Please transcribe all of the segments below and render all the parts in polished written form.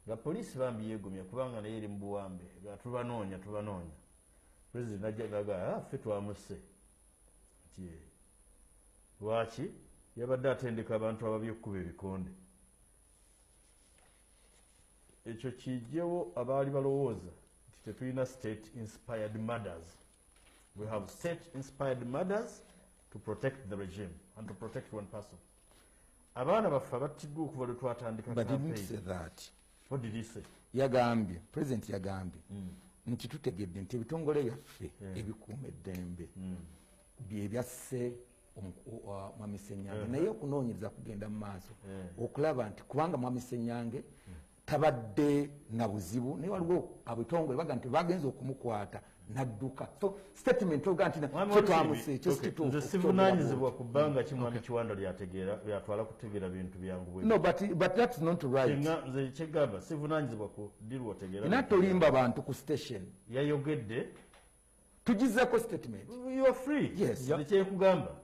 nga poliisi bambi yeegomya kubanga naye eri mu buwambe nga tubanoonya president najja naga ffe twamusse ti lwaki yabadde atendeka abantu ababi okkuba ebikonde ekyo kijjewo abaali balowooza nti tetulina state inspired murders. We have state inspired murders to protect the regime and to protect one person. Abaana baffe abattiddwa okuva lwe twatandika But didn't say that. What did he say? Yagambye, President yagambye nti tutegedde nti ebitongole byaffe ebikuuma eddembe bye byasse Mwami Ssenyange naye okunoonyereza kugenda mu maaso okulaba nti kubanga Mwami Ssenyange tabadde na buzibu naye waliwo abitongole baga nti bagenza okumukwata nadduka. So statement oga nti twamuse ekyo sikituufu. Nze sivunaanyizibwa ku bbanga ki Mwami Kiwanda lyatwala kutegeera bintu byangu bwe. No, but that's not right. Nze kyegamba sivunaanyizibwa ku ddiru otegeera. Era tolimba bantu ku station. Yayogedde. Tugizeeko statement. You are free. Yes. Kyekugamba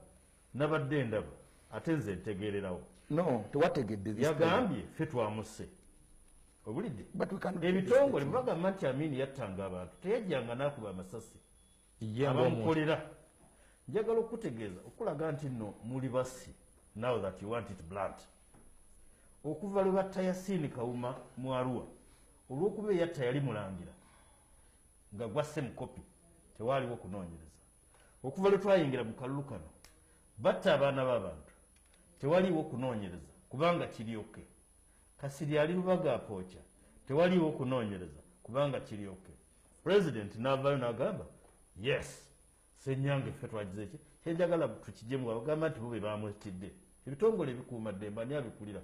nabadde ndaba ate nze ntegeererawo. No, tewategedde. Yagambye ffe twamusse. Obulidde. Ebitongole bagamba nti Amini yattanga abantu teyajjanga n'akuba amasasi abamukolera. Njagala okutegeeza okulaga nti nno muli basi now that you want it blunt. Okuva lwe batta Yasini Kawuma mu Arua olw'okuba yatta yali mulangira nga gwasse mu kopi tewaaliwo kunoonyereza. Okuva lwe twayingira mu kalulu kano batta abaana b'abantu tewaliwo kunoonyereza kubanga kiryoke. Kasiri ali Lubaga apocha tewaliwo kunoonyereza kubanga kiryoke. President n'avaayo n'agamba yes Ssenyange ffe twagize ki kyejagala tukijjemu bagamba nti bo be baamutidde. Ebitongole ebikuuma ddembe ani abikulira.